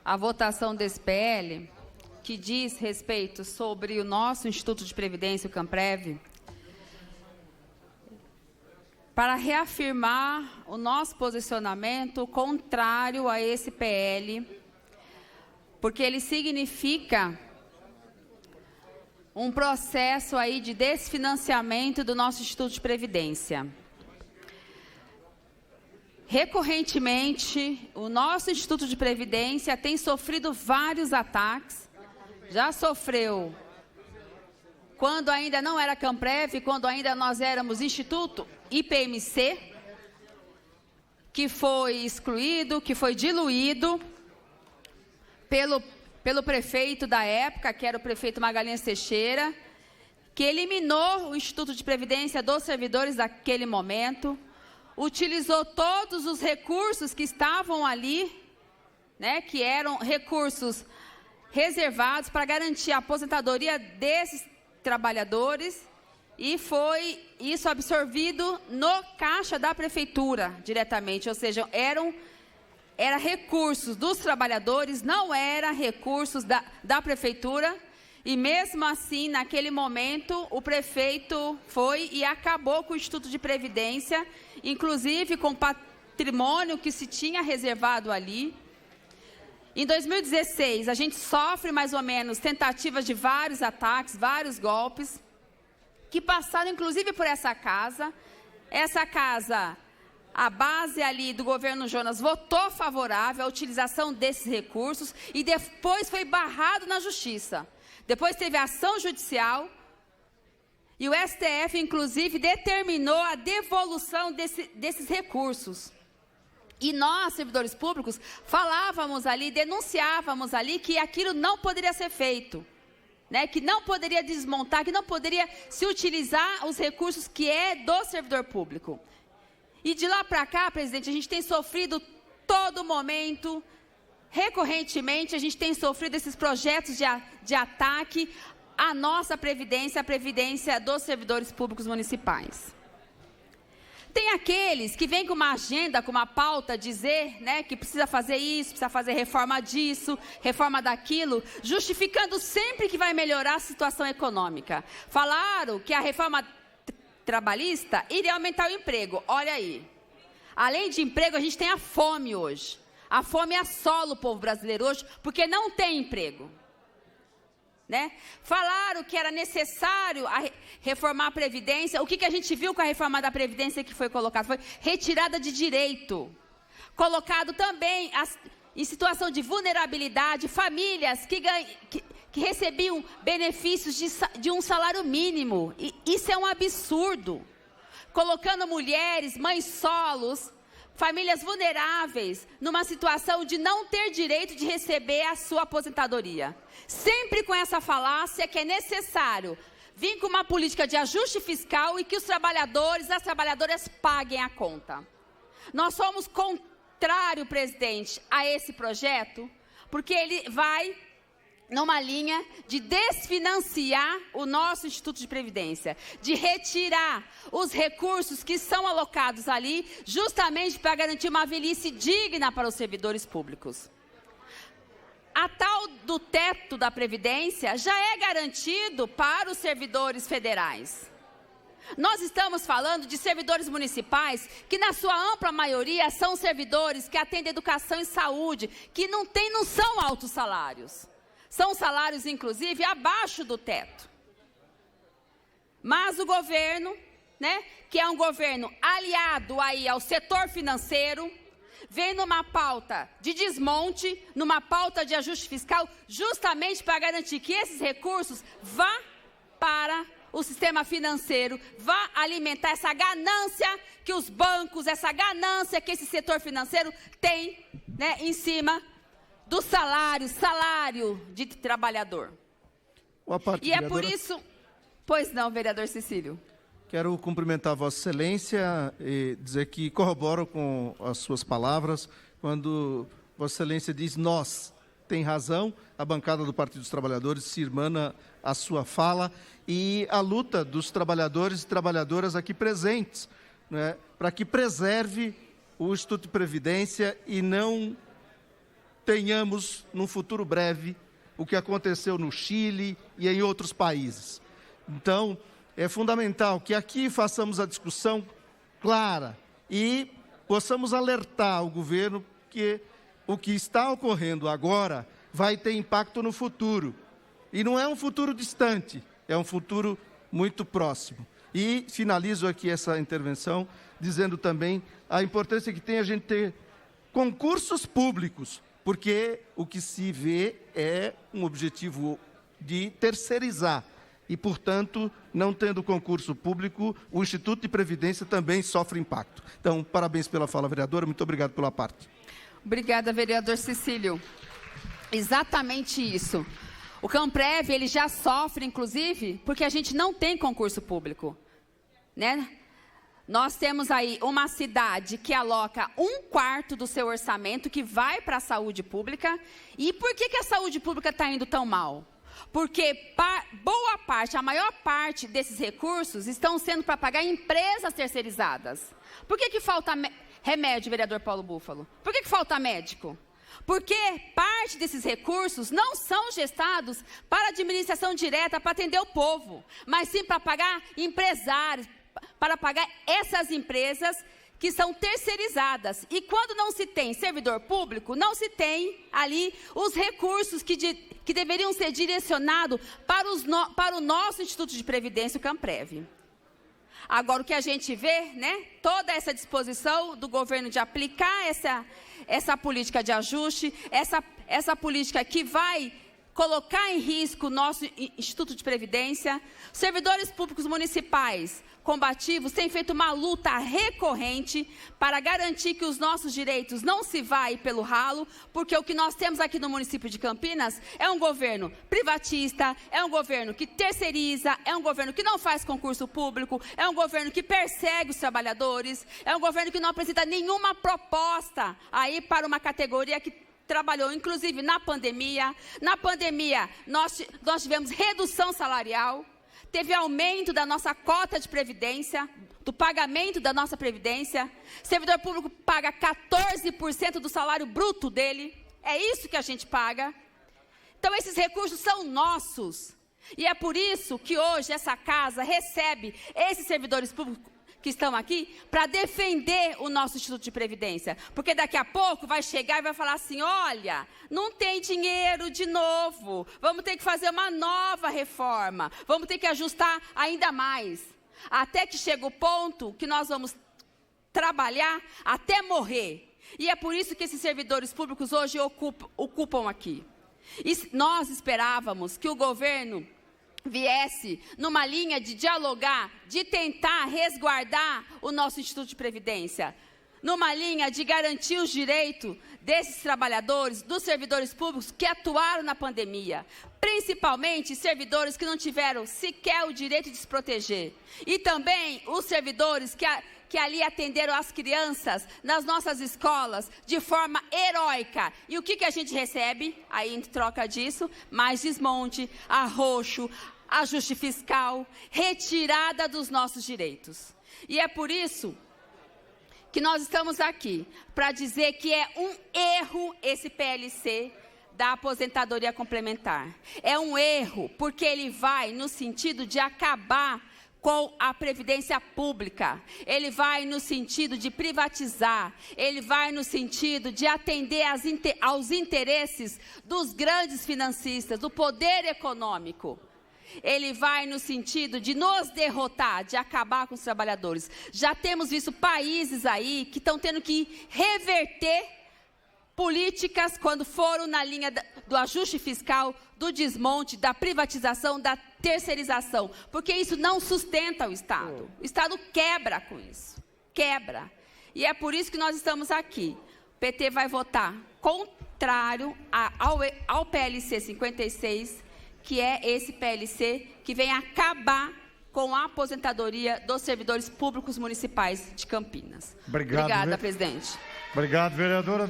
a votação desse PL, que diz respeito sobre o nosso Instituto de Previdência, o CAMPREV, para reafirmar o nosso posicionamento contrário a esse PL, porque ele significa um processo aí de desfinanciamento do nosso Instituto de Previdência. Recorrentemente, o nosso Instituto de Previdência tem sofrido vários ataques. Já sofreu quando ainda não era CAMPREV, quando ainda nós éramos Instituto IPMC, que foi excluído, que foi diluído pelo prefeito da época, que era o prefeito Magalhães Teixeira, que eliminou o Instituto de Previdência dos servidores daquele momento, utilizou todos os recursos que estavam ali, né, que eram recursos reservados para garantir a aposentadoria desses trabalhadores, e foi isso absorvido no caixa da prefeitura diretamente, ou seja, era recursos dos trabalhadores, não era recursos da prefeitura, e mesmo assim, naquele momento, o prefeito foi e acabou com o Instituto de Previdência, inclusive com o patrimônio que se tinha reservado ali. Em 2016, a gente sofre mais ou menos tentativas de vários ataques, vários golpes, que passaram inclusive por essa casa. Essa casa, a base ali do governo Jonas votou favorável à utilização desses recursos e depois foi barrado na justiça. Depois teve ação judicial e o STF, inclusive, determinou a devolução desses recursos. E nós, servidores públicos, falávamos ali, denunciávamos ali que aquilo não poderia ser feito, né? Que não poderia desmontar, que não poderia se utilizar os recursos que é do servidor público. E de lá para cá, presidente, a gente tem sofrido todo momento, recorrentemente, a gente tem sofrido esses projetos de ataque à nossa Previdência, a Previdência dos servidores públicos municipais. Tem aqueles que vêm com uma agenda, com uma pauta, dizer, né, que precisa fazer isso, precisa fazer reforma disso, reforma daquilo, justificando sempre que vai melhorar a situação econômica. Falaram que a reforma trabalhista iria aumentar o emprego. Olha aí, além de emprego, a gente tem a fome hoje. A fome assola o povo brasileiro hoje, porque não tem emprego. Né? Falaram que era necessário reformar a Previdência. O que a gente viu com a reforma da Previdência que foi colocada? Foi retirada de direito. Colocado também em situação de vulnerabilidade, famílias que recebiam benefícios de um salário mínimo. E isso é um absurdo. Colocando mulheres, mães solos, famílias vulneráveis, numa situação de não ter direito de receber a sua aposentadoria. Sempre com essa falácia que é necessário vir com uma política de ajuste fiscal e que os trabalhadores, as trabalhadoras paguem a conta. Nós somos contrário, presidente, a esse projeto, porque ele vai numa linha de desfinanciar o nosso Instituto de Previdência, de retirar os recursos que são alocados ali, justamente para garantir uma velhice digna para os servidores públicos. A tal do teto da Previdência já é garantido para os servidores federais. Nós estamos falando de servidores municipais que, na sua ampla maioria, são servidores que atendem educação e saúde, que não são altos salários. São salários, inclusive, abaixo do teto. Mas o governo, né, que é um governo aliado aí ao setor financeiro, vem numa pauta de desmonte, numa pauta de ajuste fiscal, justamente para garantir que esses recursos vá para o sistema financeiro, vá alimentar essa ganância que os bancos, essa ganância que esse setor financeiro tem, né, em cima do salário de trabalhador. E é por isso... Pois não, vereador Cecílio. Quero cumprimentar Vossa Excelência e dizer que corroboro com as suas palavras quando Vossa Excelência diz nós. Tem razão, a bancada do Partido dos Trabalhadores se irmana a sua fala e a luta dos trabalhadores e trabalhadoras aqui presentes, né, para que preserve o Instituto de Previdência e não tenhamos, num futuro breve, o que aconteceu no Chile e em outros países. Então, é fundamental que aqui façamos a discussão clara e possamos alertar o governo que o que está ocorrendo agora vai ter impacto no futuro. E não é um futuro distante, é um futuro muito próximo. E finalizo aqui essa intervenção dizendo também a importância que tem a gente ter concursos públicos, porque o que se vê é um objetivo de terceirizar. E, portanto, não tendo concurso público, o Instituto de Previdência também sofre impacto. Então, parabéns pela fala, vereadora. Muito obrigado pela parte. Obrigada, vereador Cecílio. Exatamente isso. O Camprev, ele já sofre, inclusive, porque a gente não tem concurso público, né? Nós temos aí uma cidade que aloca 1/4 do seu orçamento que vai para a saúde pública. E por que a saúde pública está indo tão mal? Porque boa parte, a maior parte desses recursos estão sendo para pagar empresas terceirizadas. Por que falta remédio, vereador Paulo Búfalo? Por que falta médico? Porque parte desses recursos não são gestados para administração direta, para atender o povo, mas sim para pagar empresários, para pagar essas empresas que são terceirizadas. E quando não se tem servidor público, não se tem ali os recursos que deveriam ser direcionados para o nosso Instituto de Previdência, o Camprev. Agora, o que a gente vê, né, toda essa disposição do governo de aplicar essa política de ajuste, essa política que vai colocar em risco o nosso Instituto de Previdência. Servidores públicos municipais combativos têm feito uma luta recorrente para garantir que os nossos direitos não se vá pelo ralo, porque o que nós temos aqui no município de Campinas é um governo privatista, é um governo que terceiriza, é um governo que não faz concurso público, é um governo que persegue os trabalhadores, é um governo que não apresenta nenhuma proposta aí para uma categoria que trabalhou, inclusive, na pandemia. Na pandemia, nós tivemos redução salarial, teve aumento da nossa cota de previdência, do pagamento da nossa previdência. Servidor público paga 14% do salário bruto dele. É isso que a gente paga. Então, esses recursos são nossos. E é por isso que hoje essa casa recebe esses servidores públicos que estão aqui para defender o nosso Instituto de Previdência. Porque daqui a pouco vai chegar e vai falar assim, olha, não tem dinheiro de novo, vamos ter que fazer uma nova reforma, vamos ter que ajustar ainda mais. Até que chega o ponto que nós vamos trabalhar até morrer. E é por isso que esses servidores públicos hoje ocupam aqui. E nós esperávamos que o governo viesse numa linha de dialogar, de tentar resguardar o nosso Instituto de Previdência, numa linha de garantir os direitos desses trabalhadores, dos servidores públicos que atuaram na pandemia, principalmente servidores que não tiveram sequer o direito de se proteger, e também os servidores que ali atenderam as crianças nas nossas escolas de forma heróica. E o que a gente recebe aí em troca disso? Mais desmonte, arroxo, ajuste fiscal, retirada dos nossos direitos. E é por isso que nós estamos aqui, para dizer que é um erro esse PLC da aposentadoria complementar. É um erro, porque ele vai no sentido de acabar com a previdência pública, ele vai no sentido de privatizar, ele vai no sentido de atender aos interesses dos grandes financistas, do poder econômico. Ele vai no sentido de nos derrotar, de acabar com os trabalhadores. Já temos visto países aí que estão tendo que reverter políticas quando foram na linha do ajuste fiscal, do desmonte, da privatização, da terceirização. Porque isso não sustenta o Estado. O Estado quebra com isso. Quebra. E é por isso que nós estamos aqui. O PT vai votar contrário ao PLC 56, que é esse PLC que vem acabar com a aposentadoria dos servidores públicos municipais de Campinas. Obrigada, presidente. Obrigado, vereadora.